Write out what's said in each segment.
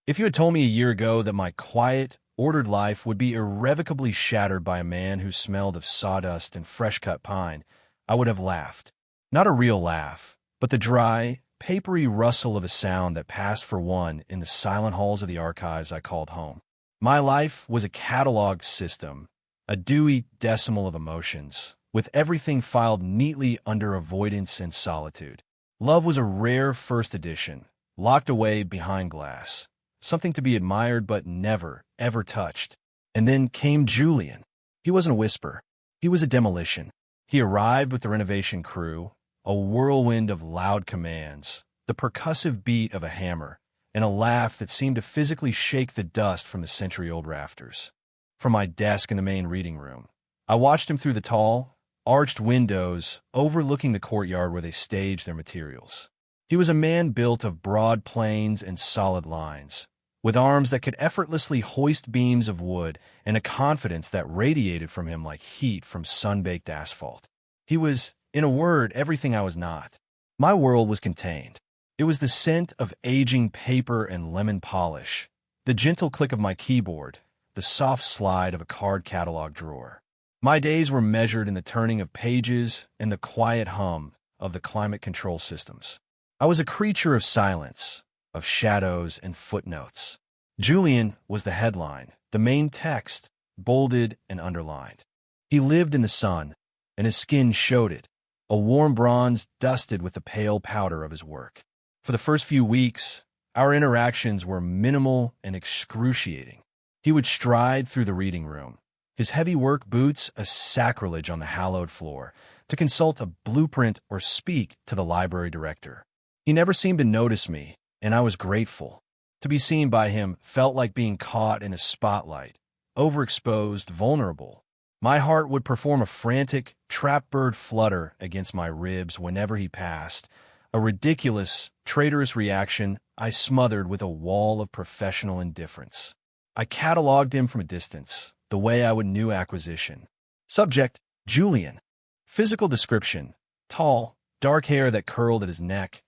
If you had told me a year ago that my quiet, ordered life would be irrevocably shattered by a man who smelled of sawdust and fresh-cut pine, I would have laughed. Not a real laugh, but the dry, papery rustle of a sound that passed for one in the silent halls of the archives I called home. My life was a cataloged system, a dewy decimal of emotions, with everything filed neatly under avoidance and solitude. Love was a rare first edition, locked away behind glass, something to be admired but never, ever touched. And then came Julian. He wasn't a whisper. He was a demolition. He arrived with the renovation crew, a whirlwind of loud commands, the percussive beat of a hammer, and a laugh that seemed to physically shake the dust from the century-old rafters. From my desk in the main reading room, I watched him through the tall, arched windows overlooking the courtyard where they staged their materials. He was a man built of broad planes and solid lines, with arms that could effortlessly hoist beams of wood and a confidence that radiated from him like heat from sun-baked asphalt. He was, in a word, everything I was not. My world was contained. It was the scent of aging paper and lemon polish, the gentle click of my keyboard, the soft slide of a card catalog drawer. My days were measured in the turning of pages and the quiet hum of the climate control systems. I was a creature of silence, of shadows and footnotes. Julian was the headline, the main text, bolded and underlined. He lived in the sun, and his skin showed it, a warm bronze dusted with the pale powder of his work. For the first few weeks, our interactions were minimal and excruciating. He would stride through the reading room, his heavy work boots a sacrilege on the hallowed floor, to consult a blueprint or speak to the library director. He never seemed to notice me, and I was grateful. To be seen by him felt like being caught in a spotlight, overexposed, vulnerable. My heart would perform a frantic, trap bird flutter against my ribs whenever he passed, a ridiculous, traitorous reaction I smothered with a wall of professional indifference. I cataloged him from a distance, the way I would new acquisition. Subject, Julian. Physical description, tall, dark hair that curled at his neck,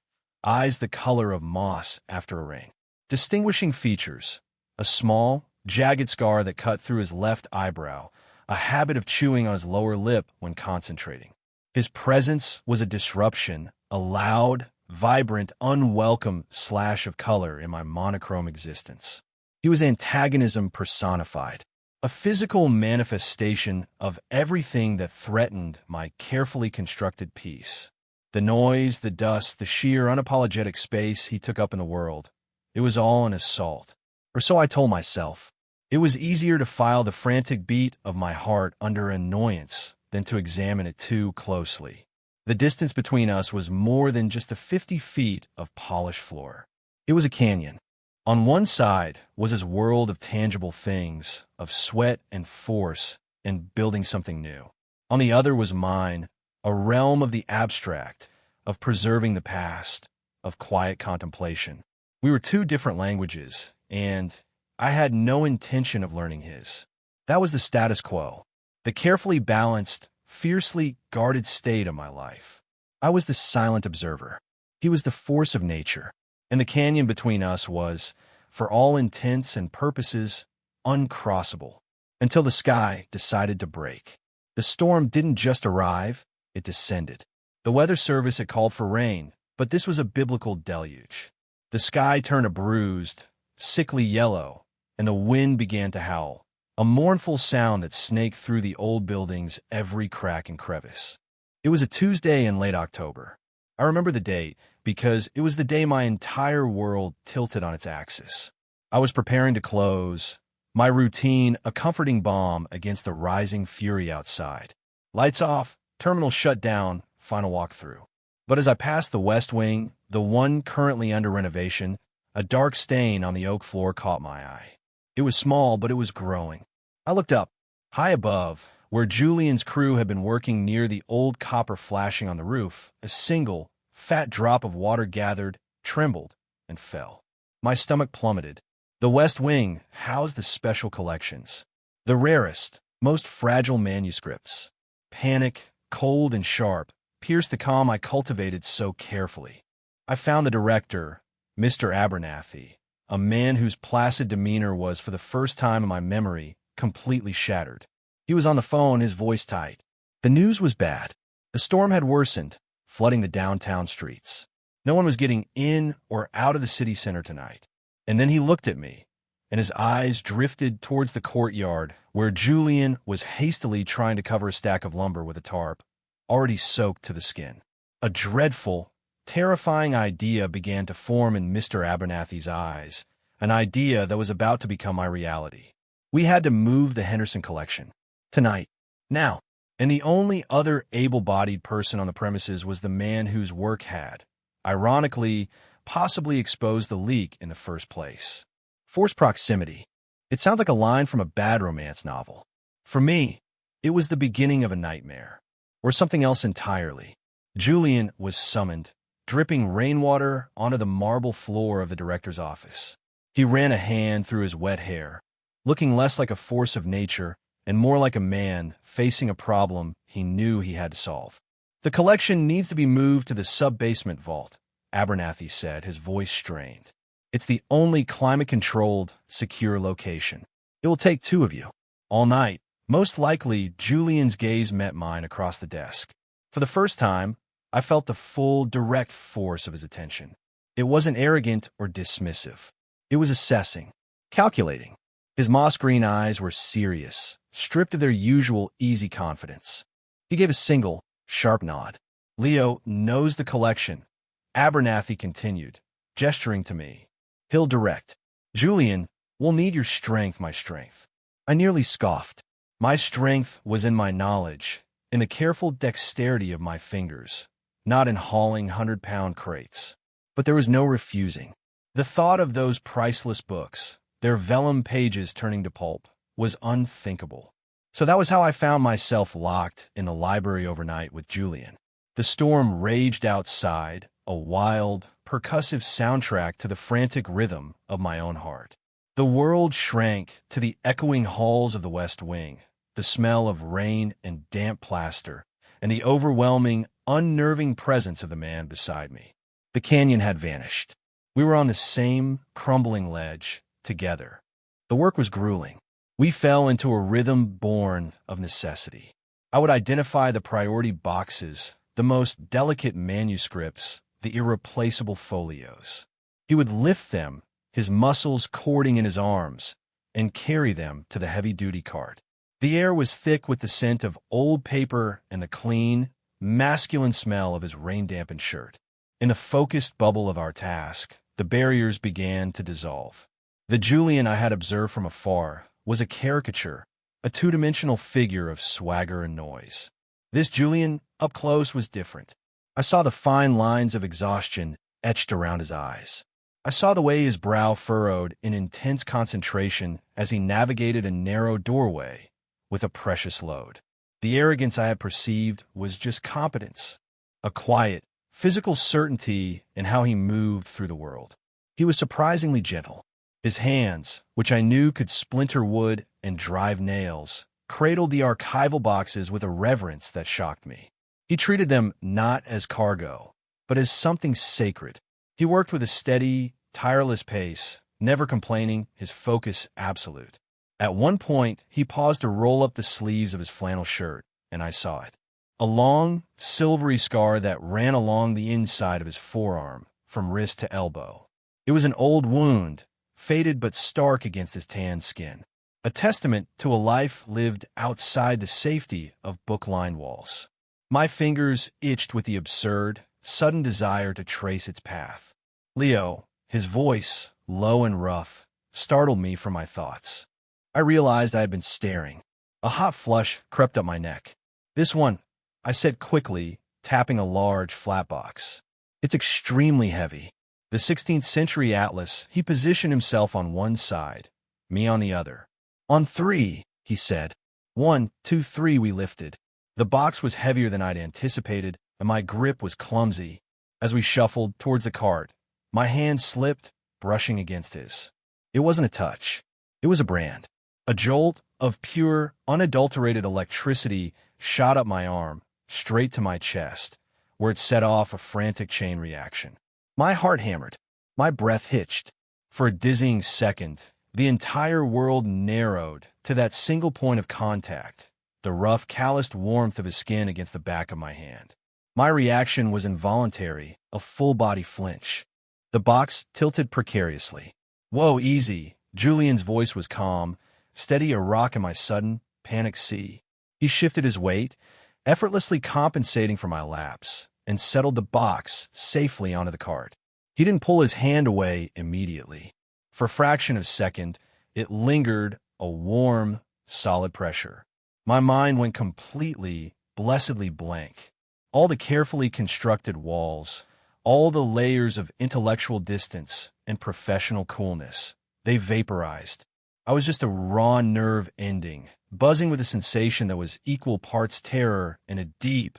eyes the color of moss after a rain. Distinguishing features, a small, jagged scar that cut through his left eyebrow, a habit of chewing on his lower lip when concentrating. His presence was a disruption, a loud, vibrant, unwelcome slash of color in my monochrome existence. He was antagonism personified, a physical manifestation of everything that threatened my carefully constructed peace. The noise, the dust, the sheer, unapologetic space he took up in the world. It was all an assault. Or so I told myself. It was easier to file the frantic beat of my heart under annoyance than to examine it too closely. The distance between us was more than just the 50 feet of polished floor. It was a canyon. On one side was his world of tangible things, of sweat and force, and building something new. On the other was mine, a realm of the abstract, of preserving the past, of quiet contemplation. We were two different languages, and I had no intention of learning his. That was the status quo, the carefully balanced, fiercely guarded state of my life. I was the silent observer. He was the force of nature, and the canyon between us was, for all intents and purposes, uncrossable, until the sky decided to break. The storm didn't just arrive, it descended. The weather service had called for rain, but this was a biblical deluge. The sky turned a bruised, sickly yellow, and the wind began to howl, a mournful sound that snaked through the old building's every crack and crevice. It was a Tuesday in late October. I remember the date because it was the day my entire world tilted on its axis. I was preparing to close, my routine a comforting balm against the rising fury outside. Lights off, terminal shut down, final walkthrough. But as I passed the West Wing, the one currently under renovation, a dark stain on the oak floor caught my eye. It was small, but it was growing. I looked up, high above, where Julian's crew had been working near the old copper flashing on the roof. A single, fat drop of water gathered, trembled, and fell. My stomach plummeted. The West Wing housed the special collections, the rarest, most fragile manuscripts. Panic, cold and sharp, pierced the calm I cultivated so carefully. I found the director, Mr. Abernathy, a man whose placid demeanor was, for the first time in my memory, completely shattered. He was on the phone, his voice tight. The news was bad. The storm had worsened, flooding the downtown streets. No one was getting in or out of the city center tonight. And then he looked at me, and his eyes drifted towards the courtyard where Julian was hastily trying to cover a stack of lumber with a tarp, already soaked to the skin. A dreadful, terrifying idea began to form in Mr. Abernathy's eyes, an idea that was about to become my reality. We had to move the Henderson collection. Tonight. Now. And the only other able-bodied person on the premises was the man whose work had, ironically, possibly exposed the leak in the first place. Forced proximity. It sounds like a line from a bad romance novel. For me, it was the beginning of a nightmare, or something else entirely. Julian was summoned, dripping rainwater onto the marble floor of the director's office. He ran a hand through his wet hair, looking less like a force of nature and more like a man facing a problem he knew he had to solve. "The collection needs to be moved to the sub-basement vault," Abernathy said, his voice strained. "It's the only climate-controlled, secure location. It will take two of you. All night." Most likely, Julian's gaze met mine across the desk. For the first time, I felt the full, direct force of his attention. It wasn't arrogant or dismissive. It was assessing, calculating. His moss-green eyes were serious, stripped of their usual easy confidence. He gave a single, sharp nod. "Leo knows the collection," Abernathy continued, gesturing to me. "He'll direct. Julian, we'll need your strength, my strength." I nearly scoffed. My strength was in my knowledge, in the careful dexterity of my fingers, not in hauling 100-pound crates. But there was no refusing. The thought of those priceless books, their vellum pages turning to pulp, was unthinkable. So that was how I found myself locked in the library overnight with Julian. The storm raged outside, a wild, percussive soundtrack to the frantic rhythm of my own heart. The world shrank to the echoing halls of the West Wing, the smell of rain and damp plaster, and the overwhelming, unnerving presence of the man beside me. The canyon had vanished. We were on the same crumbling ledge, together. The work was grueling. We fell into a rhythm born of necessity. I would identify the priority boxes, the most delicate manuscripts, the irreplaceable folios. He would lift them, his muscles cording in his arms, and carry them to the heavy-duty cart. The air was thick with the scent of old paper and the clean, masculine smell of his rain-dampened shirt. In the focused bubble of our task, the barriers began to dissolve. The Julian I had observed from afar was a caricature, a two-dimensional figure of swagger and noise. This Julian, up close, was different. I saw the fine lines of exhaustion etched around his eyes. I saw the way his brow furrowed in intense concentration as he navigated a narrow doorway with a precious load. The arrogance I had perceived was just competence, a quiet, physical certainty in how he moved through the world. He was surprisingly gentle. His hands, which I knew could splinter wood and drive nails, cradled the archival boxes with a reverence that shocked me. He treated them not as cargo, but as something sacred. He worked with a steady, tireless pace, never complaining, his focus absolute. At one point, he paused to roll up the sleeves of his flannel shirt, and I saw it. A long, silvery scar that ran along the inside of his forearm, from wrist to elbow. It was an old wound, faded but stark against his tanned skin, a testament to a life lived outside the safety of book-lined walls. My fingers itched with the absurd, sudden desire to trace its path. "Leo," his voice, low and rough, startled me from my thoughts. I realized I had been staring. A hot flush crept up my neck. "This one," I said quickly, tapping a large flat box. "It's extremely heavy." The 16th century atlas, he positioned himself on one side, me on the other. "On three," he said. 1, 2, 3 we lifted. The box was heavier than I'd anticipated, and my grip was clumsy. As we shuffled towards the cart, my hand slipped, brushing against his. It wasn't a touch. It was a brand. A jolt of pure, unadulterated electricity shot up my arm, straight to my chest, where it set off a frantic chain reaction. My heart hammered. My breath hitched. For a dizzying second, the entire world narrowed to that single point of contact, the rough, calloused warmth of his skin against the back of my hand. My reaction was involuntary, a full-body flinch. The box tilted precariously. "Whoa, easy." Julian's voice was calm, steady a rock in my sudden, panicked sea. He shifted his weight, effortlessly compensating for my lapse, and settled the box safely onto the cart. He didn't pull his hand away immediately. For a fraction of a second, it lingered, a warm, solid pressure. My mind went completely, blessedly blank. All the carefully constructed walls, all the layers of intellectual distance and professional coolness, they vaporized. I was just a raw nerve ending, buzzing with a sensation that was equal parts terror and a deep,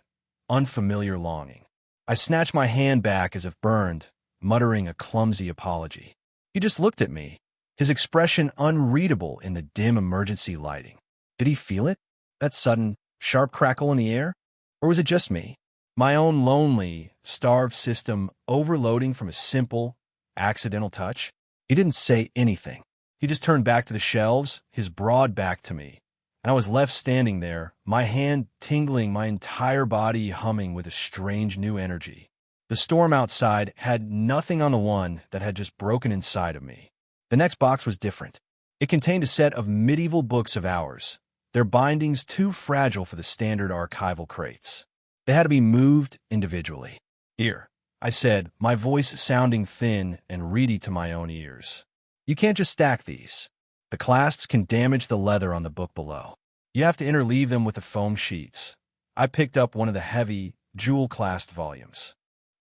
unfamiliar longing. I snatched my hand back as if burned, muttering a clumsy apology. He just looked at me, his expression unreadable in the dim emergency lighting. Did he feel it? That sudden, sharp crackle in the air? Or was it just me? My own lonely, starved system overloading from a simple, accidental touch? He didn't say anything. He just turned back to the shelves, his broad back to me, and I was left standing there, my hand tingling, my entire body humming with a strange new energy. The storm outside had nothing on the one that had just broken inside of me. The next box was different. It contained a set of medieval books of ours, their bindings too fragile for the standard archival crates. They had to be moved individually. "Here," I said, my voice sounding thin and reedy to my own ears. "You can't just stack these. The clasps can damage the leather on the book below. You have to interleave them with the foam sheets." I picked up one of the heavy, jewel-clasped volumes.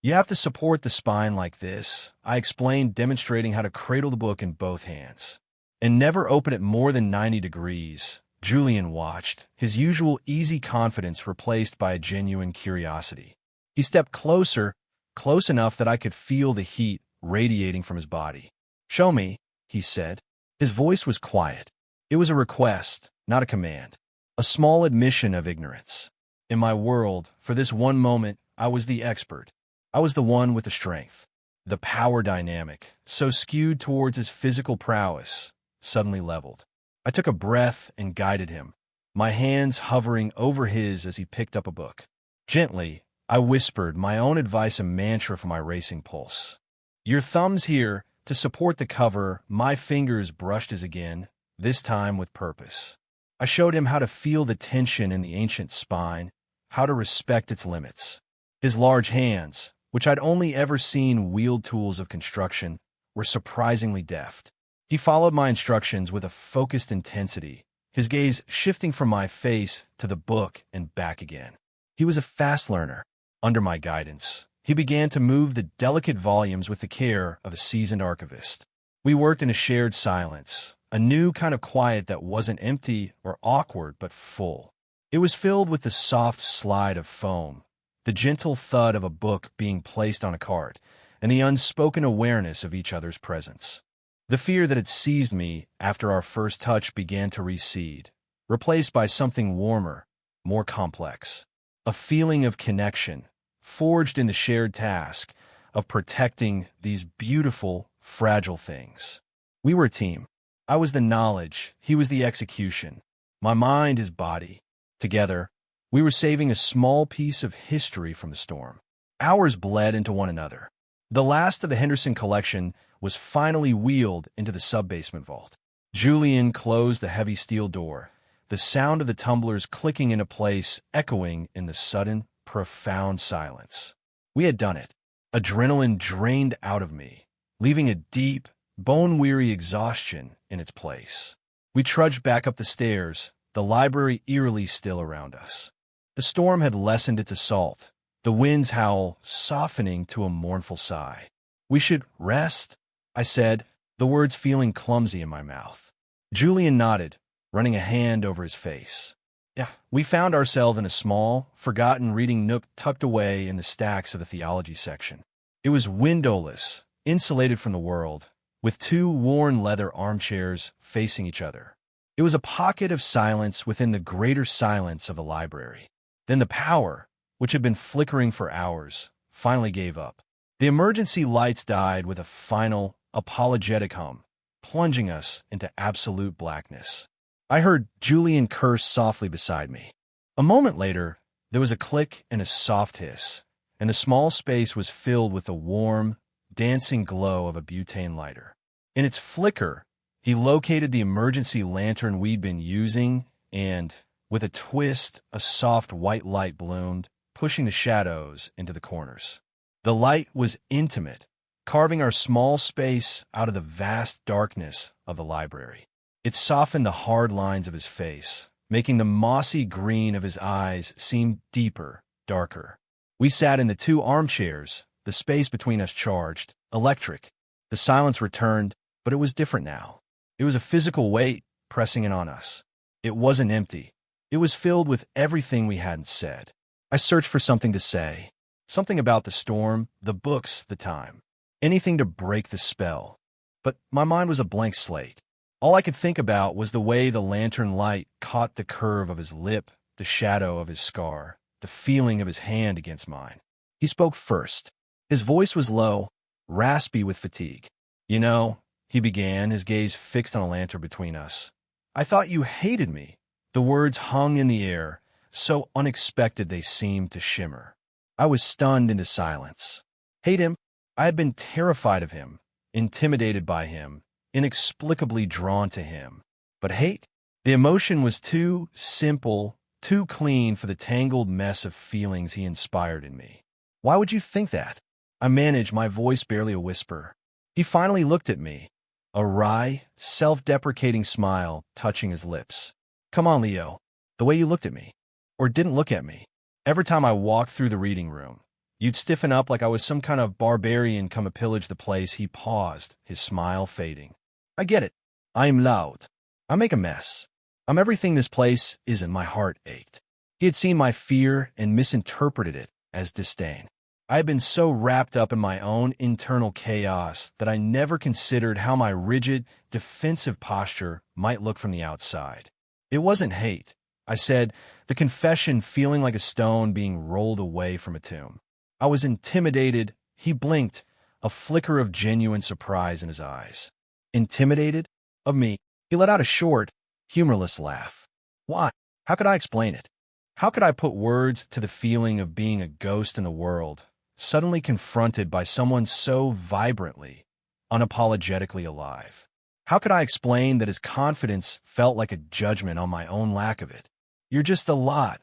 "You have to support the spine like this," I explained, demonstrating how to cradle the book in both hands. "And never open it more than 90 degrees. Julian watched, his usual easy confidence replaced by a genuine curiosity. He stepped closer, close enough that I could feel the heat radiating from his body. "Show me," he said. His voice was quiet. It was a request, not a command. A small admission of ignorance. In my world, for this one moment, I was the expert. I was the one with the strength. The power dynamic, so skewed towards his physical prowess, suddenly leveled. I took a breath and guided him, my hands hovering over his as he picked up a book. Gently, I whispered, my own advice a mantra for my racing pulse. "Your thumb's here to support the cover." My fingers brushed his again, this time with purpose. I showed him how to feel the tension in the ancient spine, how to respect its limits. His large hands, which I'd only ever seen wield tools of construction, were surprisingly deft. He followed my instructions with a focused intensity, his gaze shifting from my face to the book and back again. He was a fast learner. Under my guidance, he began to move the delicate volumes with the care of a seasoned archivist. We worked in a shared silence, a new kind of quiet that wasn't empty or awkward but full. It was filled with the soft slide of foam, the gentle thud of a book being placed on a cart, and the unspoken awareness of each other's presence. The fear that had seized me after our first touch began to recede, replaced by something warmer, more complex. A feeling of connection, forged in the shared task of protecting these beautiful, fragile things. We were a team. I was the knowledge, he was the execution. My mind, his body. Together, we were saving a small piece of history from the storm. Hours bled into one another. The last of the Henderson collection was finally wheeled into the sub-basement vault. Julian closed the heavy steel door, the sound of the tumblers clicking into place echoing in the sudden, profound silence. We had done it. Adrenaline drained out of me, leaving a deep, bone-weary exhaustion in its place. We trudged back up the stairs, the library eerily still around us. The storm had lessened its assault, the wind's howl softening to a mournful sigh. "We should rest," I said, the words feeling clumsy in my mouth. Julian nodded, running a hand over his face. "Yeah." We found ourselves in a small, forgotten reading nook tucked away in the stacks of the theology section. It was windowless, insulated from the world, with two worn leather armchairs facing each other. It was a pocket of silence within the greater silence of the library. Then the power, which had been flickering for hours, finally gave up. The emergency lights died with a final, apologetic hum, plunging us into absolute blackness. I heard Julian curse softly beside me. A moment later, there was a click and a soft hiss, and the small space was filled with the warm, dancing glow of a butane lighter. In its flicker, he located the emergency lantern we'd been using, and, with a twist, a soft white light bloomed, pushing the shadows into the corners. The light was intimate, carving our small space out of the vast darkness of the library. It softened the hard lines of his face, making the mossy green of his eyes seem deeper, darker. We sat in the two armchairs, the space between us charged, electric. The silence returned, but it was different now. It was a physical weight pressing in on us. It wasn't empty. It was filled with everything we hadn't said. I searched for something to say. Something about the storm, the books, the time. Anything to break the spell. But my mind was a blank slate. All I could think about was the way the lantern light caught the curve of his lip, the shadow of his scar, the feeling of his hand against mine. He spoke first. His voice was low, raspy with fatigue. "You know," he began, his gaze fixed on a lantern between us. "I thought you hated me." The words hung in the air, so unexpected they seemed to shimmer. I was stunned into silence. Hate him? I had been terrified of him, intimidated by him, inexplicably drawn to him. But hate? The emotion was too simple, too clean for the tangled mess of feelings he inspired in me. "Why would you think that?" I managed, my voice barely a whisper. He finally looked at me, a wry, self-deprecating smile touching his lips. "Come on, Leo. The way you looked at me. Or didn't look at me. Every time I walked through the reading room, you'd stiffen up like I was some kind of barbarian come to pillage the place." He paused, his smile fading. "I get it. I'm loud. I make a mess. I'm everything this place isn't." My heart ached. He had seen my fear and misinterpreted it as disdain. I had been so wrapped up in my own internal chaos that I never considered how my rigid, defensive posture might look from the outside. "It wasn't hate," I said, the confession feeling like a stone being rolled away from a tomb. "I was intimidated." He blinked, a flicker of genuine surprise in his eyes. "Intimidated? Of me?" He let out a short, humorless laugh. "Why? How could I explain it? How could I put words to the feeling of being a ghost in the world, suddenly confronted by someone so vibrantly, unapologetically alive? How could I explain that his confidence felt like a judgment on my own lack of it? "You're just a lot,"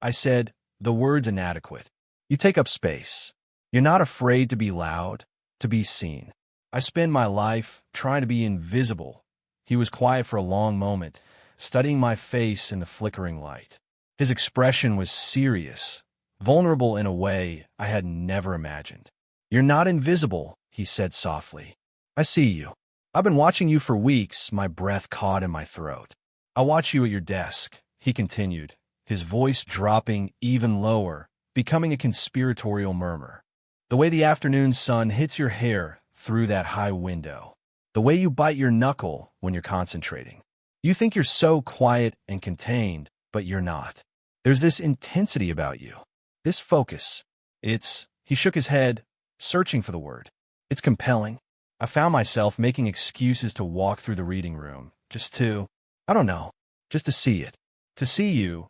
I said, the words inadequate. "You take up space. You're not afraid to be loud, to be seen." "I spend my life trying to be invisible." He was quiet for a long moment, studying my face in the flickering light. His expression was serious, vulnerable in a way I had never imagined. "You're not invisible," he said softly. "I see you. I've been watching you for weeks." My breath caught in my throat. "I watch you at your desk," he continued, his voice dropping even lower, becoming a conspiratorial murmur. "The way the afternoon sun hits your hair through that high window. The way you bite your knuckle when you're concentrating. You think you're so quiet and contained, but you're not. There's this intensity about you. This focus. He shook his head, searching for the word. "It's compelling." I found myself making excuses to walk through the reading room, just to see it. To see you.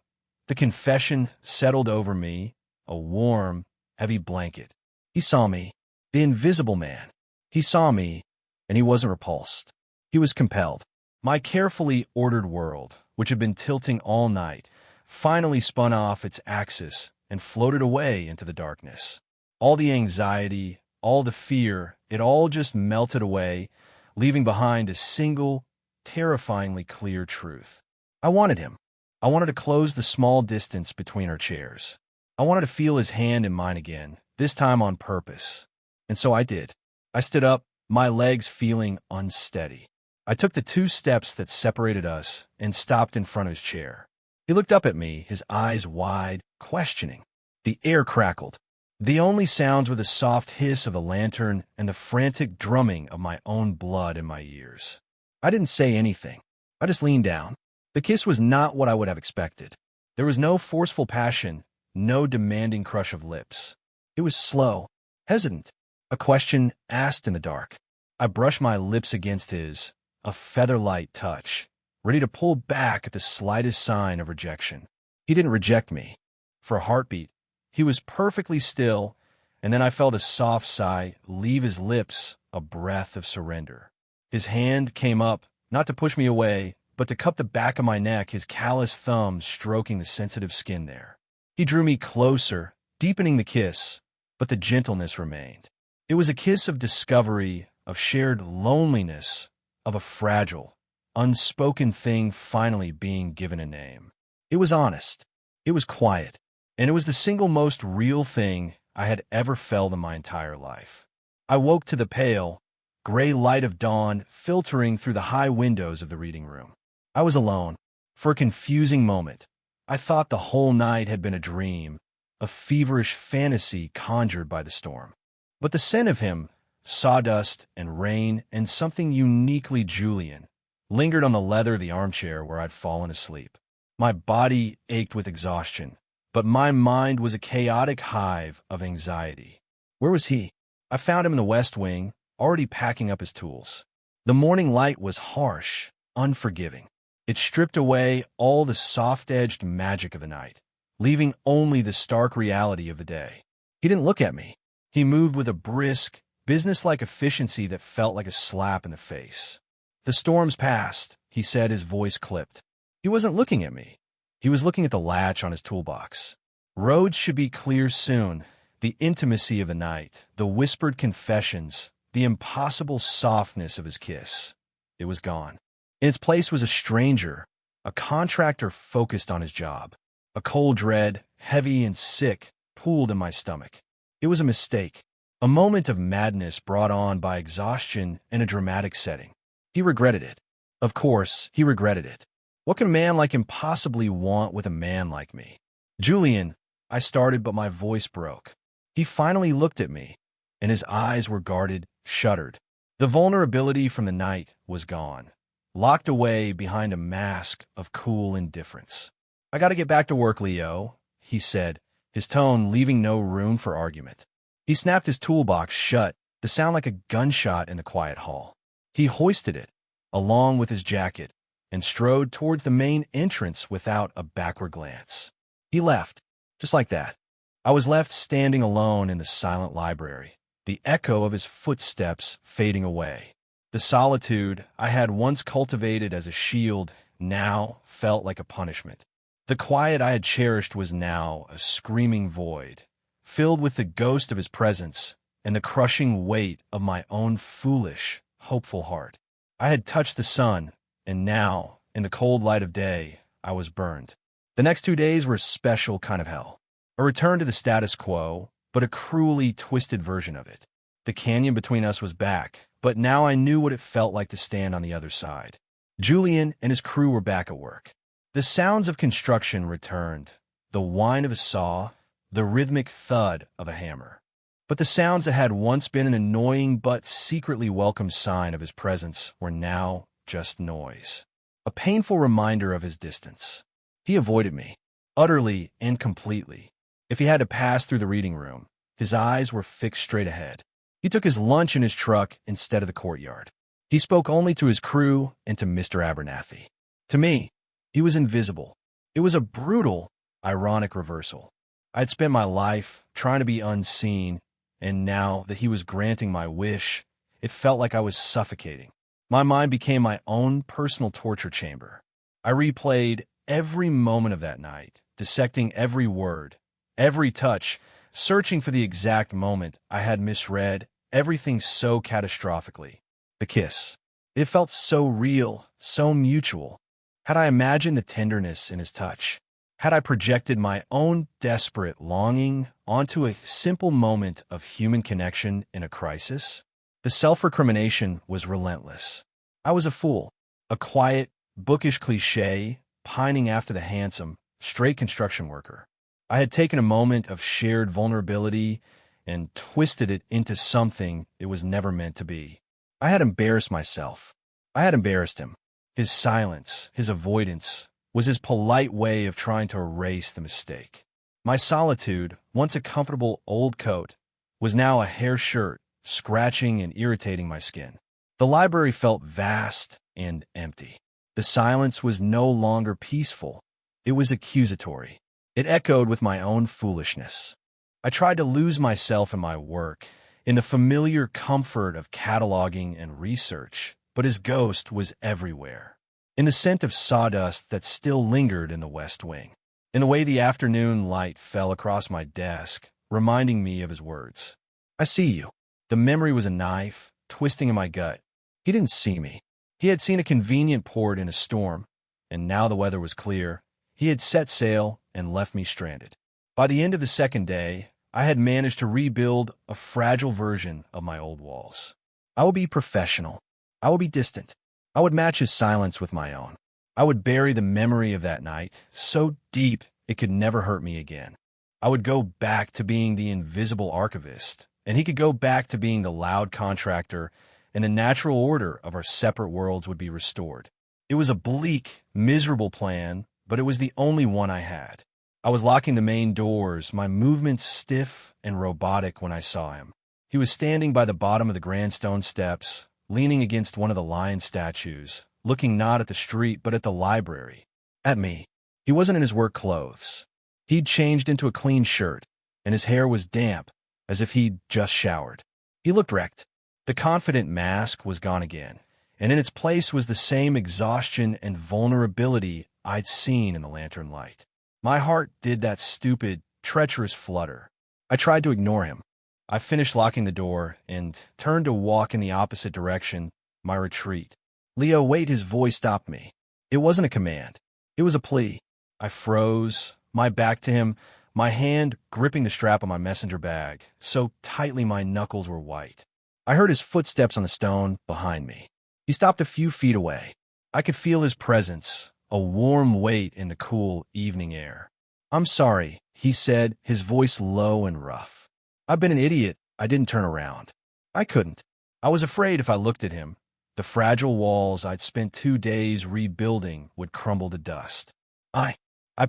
The confession settled over me, a warm, heavy blanket. He saw me, the invisible man. He saw me, and he wasn't repulsed. He was compelled. My carefully ordered world, which had been tilting all night, finally spun off its axis and floated away into the darkness. All the anxiety, all the fear, it all just melted away, leaving behind a single, terrifyingly clear truth. I wanted him. I wanted to close the small distance between our chairs. I wanted to feel his hand in mine again, this time on purpose. And so I did. I stood up, my legs feeling unsteady. I took the 2 steps that separated us and stopped in front of his chair. He looked up at me, his eyes wide, questioning. The air crackled. The only sounds were the soft hiss of the lantern and the frantic drumming of my own blood in my ears. I didn't say anything. I just leaned down. The kiss was not what I would have expected. There was no forceful passion, no demanding crush of lips. It was slow, hesitant, a question asked in the dark. I brushed my lips against his, a feather-light touch, ready to pull back at the slightest sign of rejection. He didn't reject me. For a heartbeat, he was perfectly still, and then I felt a soft sigh leave his lips, a breath of surrender. His hand came up, not to push me away, but to cup the back of my neck, his callous thumb stroking the sensitive skin there. He drew me closer, deepening the kiss, but the gentleness remained. It was a kiss of discovery, of shared loneliness, of a fragile, unspoken thing finally being given a name. It was honest. It was quiet. And it was the single most real thing I had ever felt in my entire life. I woke to the pale, gray light of dawn filtering through the high windows of the reading room. I was alone. For a confusing moment, I thought the whole night had been a dream, a feverish fantasy conjured by the storm. But the scent of him, sawdust and rain and something uniquely Julian, lingered on the leather of the armchair where I'd fallen asleep. My body ached with exhaustion, but my mind was a chaotic hive of anxiety. Where was he? I found him in the West Wing, already packing up his tools. The morning light was harsh, unforgiving. It stripped away all the soft-edged magic of the night, leaving only the stark reality of the day. He didn't look at me. He moved with a brisk, businesslike efficiency that felt like a slap in the face. "The storm's passed," he said, his voice clipped. He wasn't looking at me. He was looking at the latch on his toolbox. Roads should be clear soon. The intimacy of the night, the whispered confessions, the impossible softness of his kiss. It was gone. In its place was a stranger, a contractor focused on his job. A cold dread, heavy and sick, pooled in my stomach. It was a mistake, a moment of madness brought on by exhaustion in a dramatic setting. He regretted it. Of course, he regretted it. What can a man like him possibly want with a man like me? "Julian," I started, but my voice broke. He finally looked at me, and his eyes were guarded, shuttered. The vulnerability from the night was gone, locked away behind a mask of cool indifference. "I gotta get back to work, Leo," he said, his tone leaving no room for argument. He snapped his toolbox shut, the sound like a gunshot in the quiet hall. He hoisted it, along with his jacket, and strode towards the main entrance without a backward glance. He left, just like that. I was left standing alone in the silent library, the echo of his footsteps fading away. The solitude I had once cultivated as a shield now felt like a punishment. The quiet I had cherished was now a screaming void, filled with the ghost of his presence and the crushing weight of my own foolish, hopeful heart. I had touched the sun, and now, in the cold light of day, I was burned. The next 2 days were a special kind of hell. A return to the status quo, but a cruelly twisted version of it. The canyon between us was back, but now I knew what it felt like to stand on the other side. Julian and his crew were back at work. The sounds of construction returned, the whine of a saw, the rhythmic thud of a hammer. But the sounds that had once been an annoying but secretly welcome sign of his presence were now just noise. A painful reminder of his distance. He avoided me, utterly and completely. If he had to pass through the reading room, his eyes were fixed straight ahead. He took his lunch in his truck instead of the courtyard. He spoke only to his crew and to Mr. Abernathy. To me, he was invisible. It was a brutal, ironic reversal. I'd spent my life trying to be unseen, and now that he was granting my wish, it felt like I was suffocating. My mind became my own personal torture chamber. I replayed every moment of that night, dissecting every word, every touch, searching for the exact moment I had misread everything so catastrophically. The kiss. It felt so real, so mutual. Had I imagined the tenderness in his touch? Had I projected my own desperate longing onto a simple moment of human connection in a crisis? The self-recrimination was relentless. I was a fool, a quiet, bookish cliché, pining after the handsome, straight construction worker. I had taken a moment of shared vulnerability and twisted it into something it was never meant to be. I had embarrassed myself. I had embarrassed him. His silence, his avoidance, was his polite way of trying to erase the mistake. My solitude, once a comfortable old coat, was now a hair shirt, scratching and irritating my skin. The library felt vast and empty. The silence was no longer peaceful. It was accusatory. It echoed with my own foolishness. I tried to lose myself in my work, in the familiar comfort of cataloging and research, but his ghost was everywhere. In the scent of sawdust that still lingered in the West Wing. In the way the afternoon light fell across my desk, reminding me of his words. I see you. The memory was a knife, twisting in my gut. He didn't see me. He had seen a convenient port in a storm, and now the weather was clear. He had set sail and left me stranded. By the end of the second day, I had managed to rebuild a fragile version of my old walls. I would be professional. I would be distant. I would match his silence with my own. I would bury the memory of that night so deep it could never hurt me again. I would go back to being the invisible archivist, and he could go back to being the loud contractor, and the natural order of our separate worlds would be restored. It was a bleak, miserable plan, but it was the only one I had. I was locking the main doors, my movements stiff and robotic when I saw him. He was standing by the bottom of the grand stone steps, leaning against one of the lion statues, looking not at the street but at the library, at me. He wasn't in his work clothes. He'd changed into a clean shirt, and his hair was damp, as if he'd just showered. He looked wrecked. The confident mask was gone again, and in its place was the same exhaustion and vulnerability I'd seen in the lantern light. My heart did that stupid, treacherous flutter. I tried to ignore him. I finished locking the door and turned to walk in the opposite direction, my retreat. "Leo, wait," his voice stopped me. It wasn't a command. It was a plea. I froze, my back to him, my hand gripping the strap of my messenger bag, so tightly my knuckles were white. I heard his footsteps on the stone behind me. He stopped a few feet away. I could feel his presence, a warm weight in the cool evening air. "I'm sorry," he said, his voice low and rough. "I've been an idiot. I didn't turn around. I couldn't. I was afraid if I looked at him, the fragile walls I'd spent 2 days rebuilding would crumble to dust. I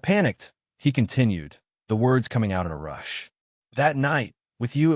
panicked," he continued, the words coming out in a rush. "That night, with you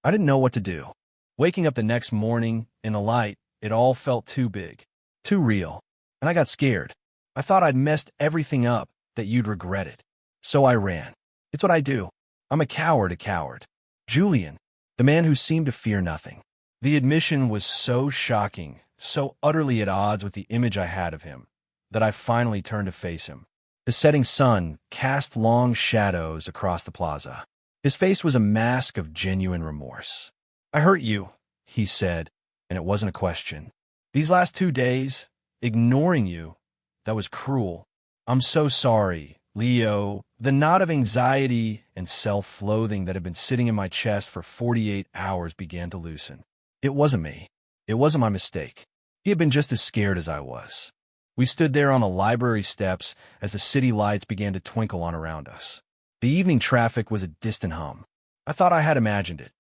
I didn't know what to do. Waking up the next morning, in the light, it all felt too big, too real, and I got scared. I thought I'd messed everything up, that you'd regret it. So I ran. It's what I do. I'm a coward. Julian, the man who seemed to fear nothing." The admission was so shocking, so utterly at odds with the image I had of him, that I finally turned to face him. The setting sun cast long shadows across the plaza. His face was a mask of genuine remorse. "I hurt you," he said, and it wasn't a question. "These last 2 days, ignoring you, that was cruel. I'm so sorry, Leo." The knot of anxiety and self-loathing that had been sitting in my chest for 48 hours began to loosen. It wasn't me. It wasn't my mistake. He had been just as scared as I was. We stood there on the library steps as the city lights began to twinkle on around us. The evening traffic was a distant hum. I thought I had imagined it.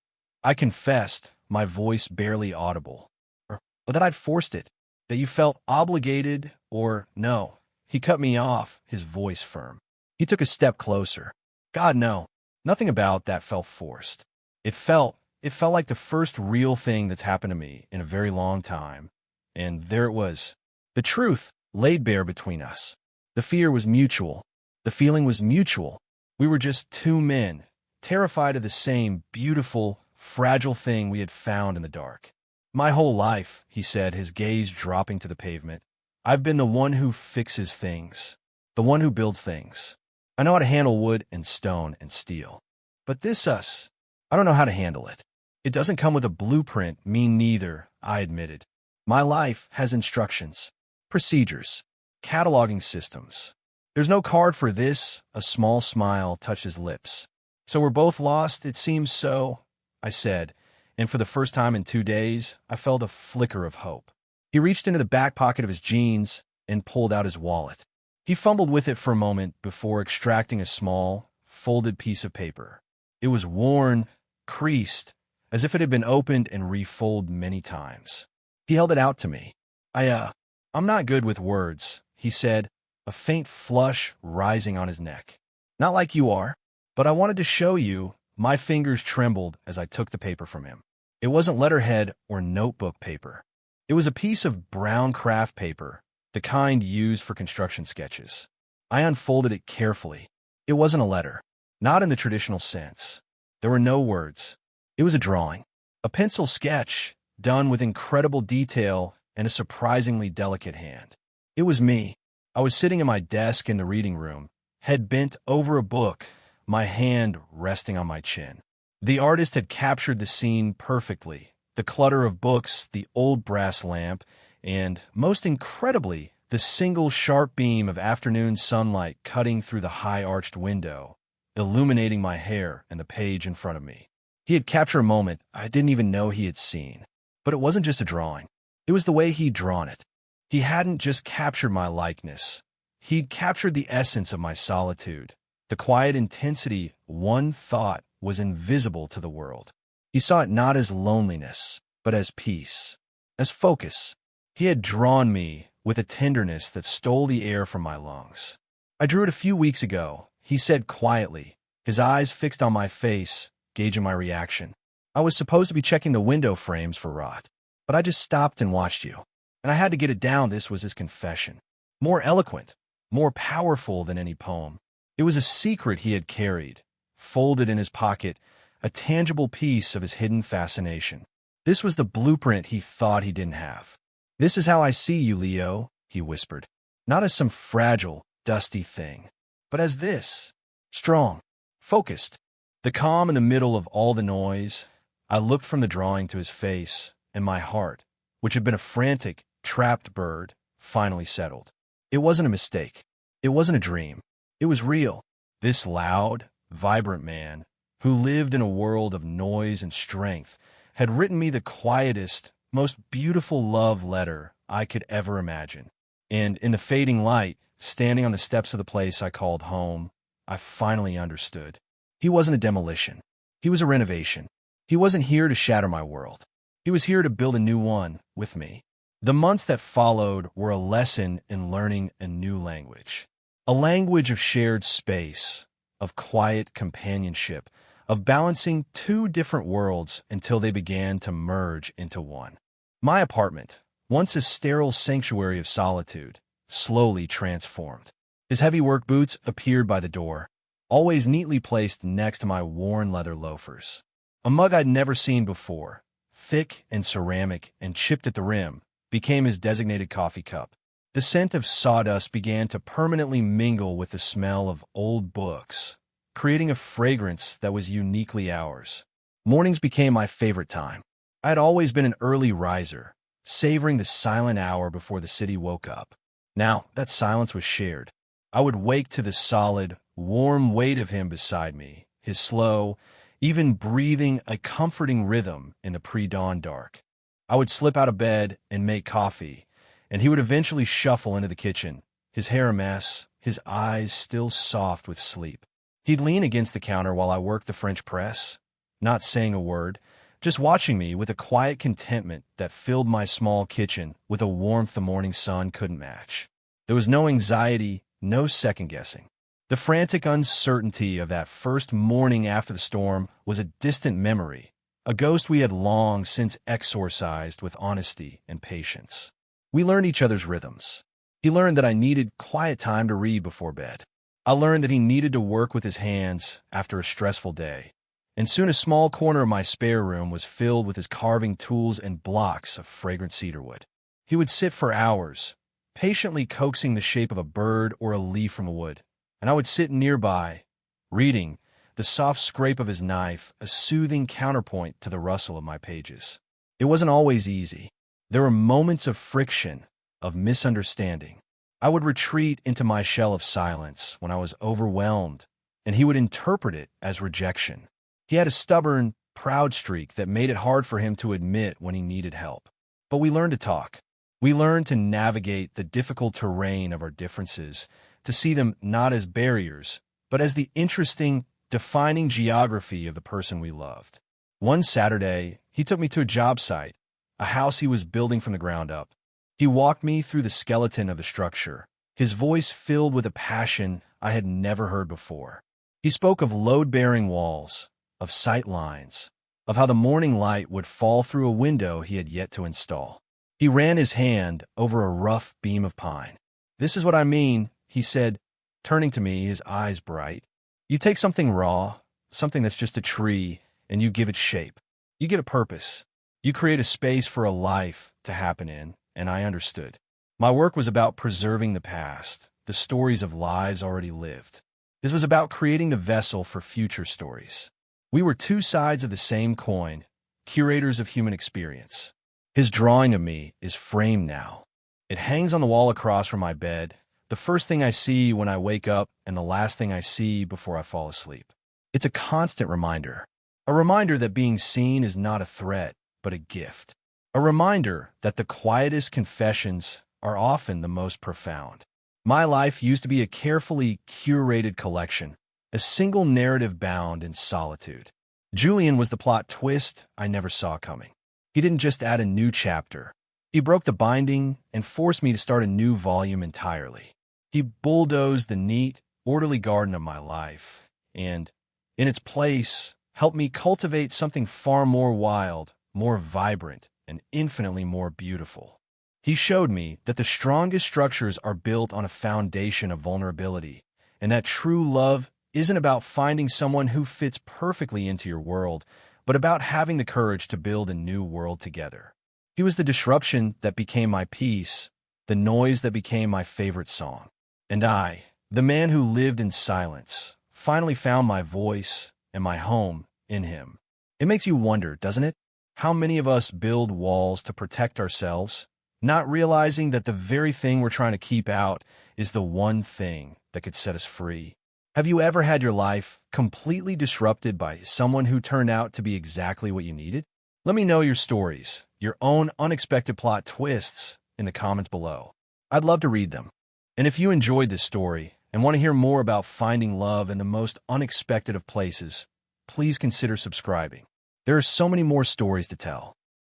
I confessed, my voice barely audible. Or that I'd forced it. That you felt obligated, or no. He cut me off, his voice firm. He took a step closer. "God, no. Nothing about that felt forced. It felt like the first real thing that's happened to me in a very long time. And there it was. The truth laid bare between us. The fear was mutual. The feeling was mutual. We were just 2 men, terrified of the same beautiful, fragile thing we had found in the dark. My whole life," he said, his gaze dropping to the pavement, "I've been the one who fixes things, the one who builds things. I know how to handle wood and stone and steel. But I don't know how to handle it. It doesn't come with a blueprint, me neither," I admitted. "My life has instructions, procedures, cataloging systems. There's no card for this." A small smile touched his lips. "So we're both lost, it seems so," I said, and for the first time in 2 days, I felt a flicker of hope. He reached into the back pocket of his jeans and pulled out his wallet. He fumbled with it for a moment before extracting a small, folded piece of paper. It was worn, creased, as if it had been opened and refolded many times. He held it out to me. I'm not good with words," he said, a faint flush rising on his neck. "Not like you are, but I wanted to show you." My fingers trembled as I took the paper from him. It wasn't letterhead or notebook paper. It was a piece of brown craft paper, the kind used for construction sketches. I unfolded it carefully. It wasn't a letter, not in the traditional sense. There were no words. It was a drawing, a pencil sketch, done with incredible detail and a surprisingly delicate hand. It was me. I was sitting at my desk in the reading room, head bent over a book, my hand resting on my chin. The artist had captured the scene perfectly. The clutter of books, the old brass lamp, and, most incredibly, the single sharp beam of afternoon sunlight cutting through the high-arched window, illuminating my hair and the page in front of me. He had captured a moment I didn't even know he had seen. But it wasn't just a drawing. It was the way he'd drawn it. He hadn't just captured my likeness. He'd captured the essence of my solitude, the quiet intensity one thought was invisible to the world. He saw it not as loneliness, but as peace, as focus. He had drawn me with a tenderness that stole the air from my lungs. I drew it a few weeks ago, he said quietly, his eyes fixed on my face, gauging my reaction. I was supposed to be checking the window frames for rot, but I just stopped and watched you. And I had to get it down. This was his confession. More eloquent, more powerful than any poem. It was a secret he had carried, folded in his pocket, a tangible piece of his hidden fascination. This was the blueprint he thought he didn't have. "This is how I see you, Leo," he whispered. "Not as some fragile, dusty thing, but as this, strong, focused." The calm in the middle of all the noise. I looked from the drawing to his face, and my heart, which had been a frantic, trapped bird, finally settled. It wasn't a mistake. It wasn't a dream. It was real. This loud, vibrant man, who lived in a world of noise and strength, had written me the quietest, most beautiful love letter I could ever imagine. And in the fading light, standing on the steps of the place I called home, I finally understood. He wasn't a demolition. He was a renovation. He wasn't here to shatter my world. He was here to build a new one with me. The months that followed were a lesson in learning a new language. A language of shared space, of quiet companionship, of balancing two different worlds until they began to merge into one. My apartment, once a sterile sanctuary of solitude, slowly transformed. His heavy work boots appeared by the door, always neatly placed next to my worn leather loafers. A mug I'd never seen before, thick and ceramic and chipped at the rim, became his designated coffee cup. The scent of sawdust began to permanently mingle with the smell of old books, creating a fragrance that was uniquely ours. Mornings became my favorite time. I had always been an early riser, savoring the silent hour before the city woke up. Now, that silence was shared. I would wake to the solid, warm weight of him beside me, his slow, even breathing a comforting rhythm in the pre-dawn dark. I would slip out of bed and make coffee, and he would eventually shuffle into the kitchen, his hair a mess, his eyes still soft with sleep. He'd lean against the counter while I worked the French press, not saying a word, just watching me with a quiet contentment that filled my small kitchen with a warmth the morning sun couldn't match. There was no anxiety, no second-guessing. The frantic uncertainty of that first morning after the storm was a distant memory, a ghost we had long since exorcised with honesty and patience. We learned each other's rhythms. He learned that I needed quiet time to read before bed. I learned that he needed to work with his hands after a stressful day. And soon a small corner of my spare room was filled with his carving tools and blocks of fragrant cedarwood. He would sit for hours, patiently coaxing the shape of a bird or a leaf from the wood, and I would sit nearby, reading, the soft scrape of his knife a soothing counterpoint to the rustle of my pages. It wasn't always easy. There were moments of friction, of misunderstanding. I would retreat into my shell of silence when I was overwhelmed, and he would interpret it as rejection. He had a stubborn, proud streak that made it hard for him to admit when he needed help. But we learned to talk. We learned to navigate the difficult terrain of our differences, to see them not as barriers, but as the interesting, defining geography of the person we loved. One Saturday, he took me to a job site, a house he was building from the ground up. He walked me through the skeleton of the structure, his voice filled with a passion I had never heard before. He spoke of load-bearing walls, of sight lines, of how the morning light would fall through a window he had yet to install. He ran his hand over a rough beam of pine. "This is what I mean," he said, turning to me, his eyes bright. "You take something raw, something that's just a tree, and you give it shape. You give it purpose. You create a space for a life to happen in," and I understood. My work was about preserving the past, the stories of lives already lived. This was about creating the vessel for future stories. We were two sides of the same coin, curators of human experience. His drawing of me is framed now. It hangs on the wall across from my bed, the first thing I see when I wake up and the last thing I see before I fall asleep. It's a constant reminder. A reminder that being seen is not a threat, but a gift. A reminder that the quietest confessions are often the most profound. My life used to be a carefully curated collection, a single narrative bound in solitude. Julian was the plot twist I never saw coming. He didn't just add a new chapter. He broke the binding and forced me to start a new volume entirely. He bulldozed the neat, orderly garden of my life, and, in its place, helped me cultivate something far more wild, more vibrant, and infinitely more beautiful. He showed me that the strongest structures are built on a foundation of vulnerability, and that true love isn't about finding someone who fits perfectly into your world, but about having the courage to build a new world together. He was the disruption that became my peace, the noise that became my favorite song. And I, the man who lived in silence, finally found my voice and my home in him. It makes you wonder, doesn't it? How many of us build walls to protect ourselves, not realizing that the very thing we're trying to keep out is the one thing that could set us free. Have you ever had your life completely disrupted by someone who turned out to be exactly what you needed? Let me know your stories, your own unexpected plot twists, in the comments below. I'd love to read them. And if you enjoyed this story and want to hear more about finding love in the most unexpected of places, please consider subscribing. There are so many more stories to tell.